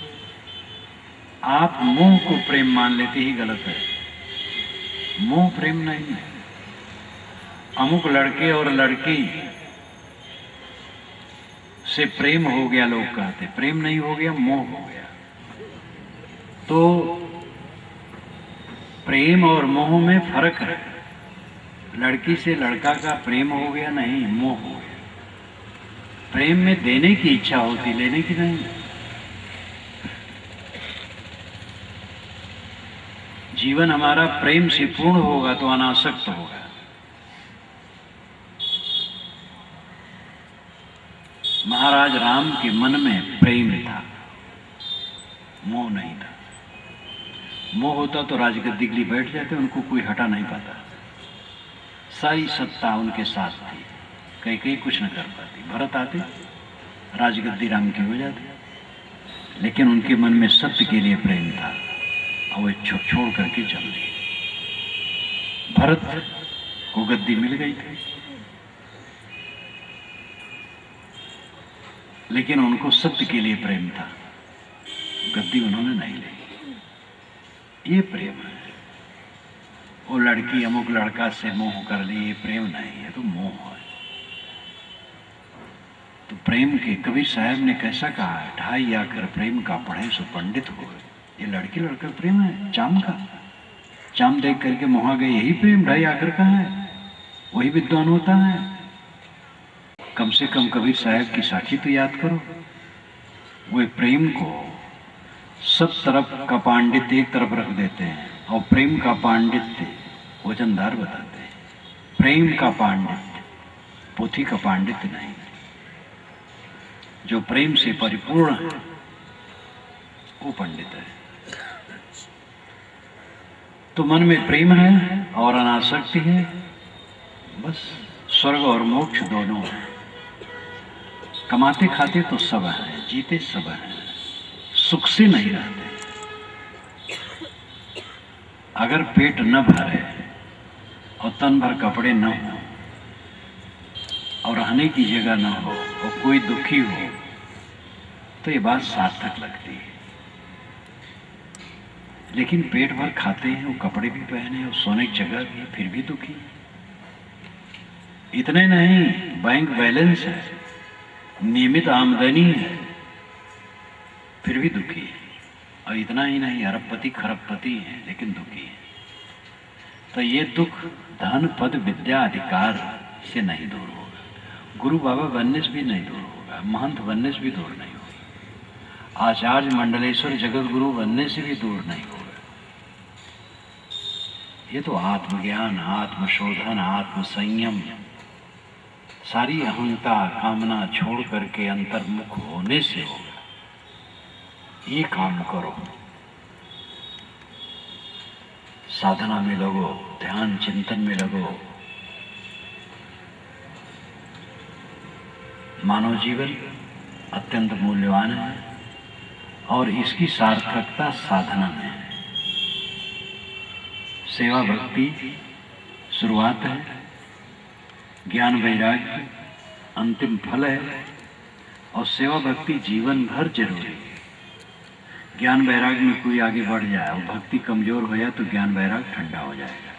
आप मोह को प्रेम मान लेते ही गलत है। मोह प्रेम नहीं है। अमुक लड़के और लड़की से प्रेम हो गया, लोग कहते, प्रेम नहीं हो गया, मोह हो गया। तो प्रेम और मोह में फर्क है। लड़की से लड़का का प्रेम हो गया नहीं, मोह हो गया। प्रेम में देने की इच्छा होती, लेने की नहीं। जीवन हमारा प्रेम से पूर्ण होगा तो अनासक्त होगा। महाराज राम के मन में प्रेम था, मोह नहीं था। मोह होता तो राजगद्दी के लिए बैठ जाते, उनको कोई हटा नहीं पाता। सारी सत्ता उनके साथ थी, कई कुछ न कर पाती। भरत आते, राजगद्दी राम की हो जाती, लेकिन उनके मन में सत्य के लिए प्रेम था, और वे छोड़ करके चल दिए। भरत को गद्दी मिल गई थी, लेकिन उनको सत्य के लिए प्रेम था, गद्दी उन्होंने नहीं ली। ये प्रेम है। वो लड़की अमुक लड़का से मोह कर ली, ये प्रेम नहीं है, तो मोह है। तो प्रेम के कबीर साहब ने कैसा कहा है, ढाई आकर प्रेम का पढ़े सो पंडित हो। ये लड़की लड़का प्रेम है, चाम का। चाम देख करके मोहा गए, यही प्रेम ढाई आकर का है, वही विद्वान होता है। कम से कम कबीर साहब की साखी तो याद करो। वे प्रेम को सब तरफ का पांडित्य एक तरफ रख देते हैं, और प्रेम का पांडित्य वजनदार बताते हैं। प्रेम का पांडित्य, पोथी का पांडित्य नहीं। जो प्रेम से परिपूर्ण है वो पंडित है। तो मन में प्रेम है और अनासक्ति है, बस स्वर्ग और मोक्ष दोनों है। कमाते खाते तो सब है, जीते सब है, सुख से नहीं रहते। अगर पेट न भरे और तन भर कपड़े न हो और रहने की जगह न हो और कोई दुखी हो, तो ये बात सार्थक लगती है। लेकिन पेट भर खाते हैं, वो कपड़े भी पहने और सोने की जगह भी, फिर भी दुखी। इतने नहीं, बैंक बैलेंस है, नियमित आमदनी है, फिर भी दुखी है। और इतना ही नहीं, अरबपति खरबपति है, लेकिन दुखी है। तो ये दुख धन पद विद्या अधिकार से नहीं दूर होगा, गुरु बाबा बनने से भी नहीं दूर होगा, महंत बनने से भी दूर नहीं होगा, आचार्य मंडलेश्वर जगत गुरु बनने से भी दूर नहीं होगा। ये तो आत्मज्ञान, आत्मशोधन, आत्मसंयम, सारी अहंकार कामना छोड़ करके अंतर्मुख होने से होगा। ये काम करो। साधना में लगो, ध्यान चिंतन में लगो। मानव जीवन अत्यंत मूल्यवान है और इसकी सार्थकता साधना में है। सेवा भक्ति शुरुआत है, ज्ञान वैराग्य अंतिम फल है और सेवा भक्ति जीवन भर जरूरी है। ज्ञान वैराग्य में कोई आगे बढ़ जाए और भक्ति कमजोर हो जाए तो ज्ञान वैराग्य ठंडा हो जाएगा।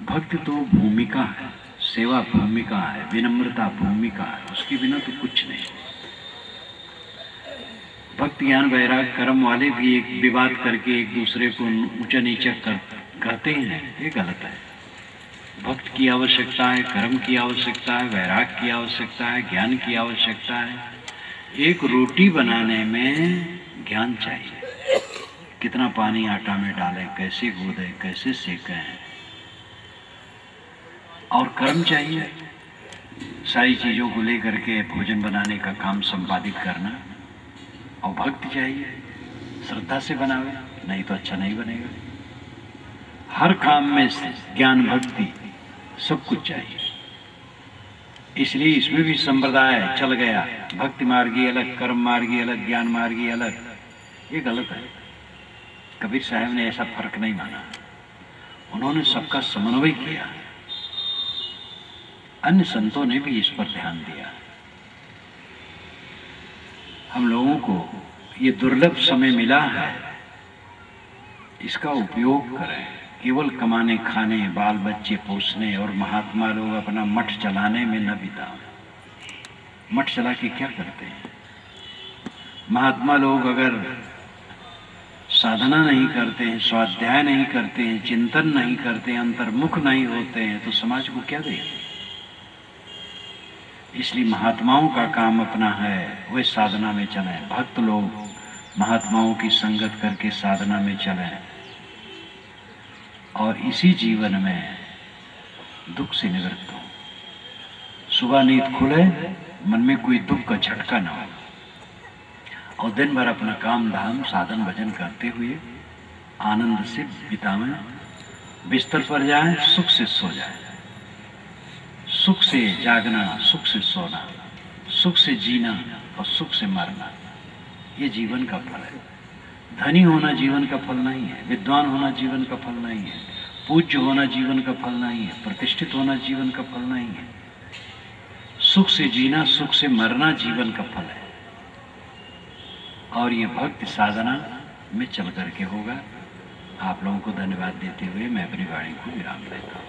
भक्ति तो भूमिका है, सेवा भूमिका है, विनम्रता भूमिका है, उसके बिना तो कुछ नहीं। भक्ति ज्ञान वैराग्य कर्म वाले भी एक विवाद करके एक दूसरे को ऊंचा नीचा कहते हैं, ये गलत है। भक्त की आवश्यकता है, कर्म की आवश्यकता है, वैराग्य की आवश्यकता है, ज्ञान की आवश्यकता है। एक रोटी बनाने में ज्ञान चाहिए, कितना पानी आटा में डालें, कैसे गूंदें, कैसे सेकें, और कर्म चाहिए, सारी चीज़ों को लेकर के भोजन बनाने का काम संपादित करना। और भक्ति चाहिए, श्रद्धा से बनावे, नहीं तो अच्छा नहीं बनेगा। हर काम में ज्ञान भक्ति सब कुछ चाहिए। इसलिए इसमें भी संप्रदाय चल गया, भक्ति मार्गी अलग, कर्म मार्गी अलग, ज्ञान मार्गी अलग। ये गलत है। कबीर साहब ने ऐसा फर्क नहीं माना, उन्होंने सबका समन्वय किया। अन्य संतों ने भी इस पर ध्यान दिया। हम लोगों को ये दुर्लभ समय मिला है, इसका उपयोग करें। केवल कमाने खाने, बाल बच्चे पोसने और महात्मा लोग अपना मठ चलाने में न बिताएं। मठ चला के क्या करते हैं? महात्मा लोग अगर साधना नहीं करते हैं, स्वाध्याय नहीं करते हैं, चिंतन नहीं करते हैं, अंतर्मुख नहीं होते हैं, तो समाज को क्या देंगे? इसलिए महात्माओं का काम अपना है, वे साधना में चलें। भक्त लोग महात्माओं की संगत करके साधना में चलें और इसी जीवन में दुख से निवृत्त हो। सुबह नींद खुले, मन में कोई दुख का झटका न हो और दिन भर अपना काम धाम साधन भजन करते हुए आनंद से बितावें। बिस्तर पर जाएं, सुख से सो जाएं। सुख से जागना, सुख से सोना, सुख से जीना और सुख से मरना, ये जीवन का फल है। धनी होना जीवन का फल नहीं है, विद्वान होना जीवन का फल नहीं है, पूज्य होना जीवन का फल नहीं है, प्रतिष्ठित होना जीवन का फल नहीं है। सुख से जीना, सुख से मरना जीवन का फल है। और ये भक्ति साधना में चल करके होगा। आप लोगों को धन्यवाद देते हुए मैं अपनी वाणी को विराम देता हूँ।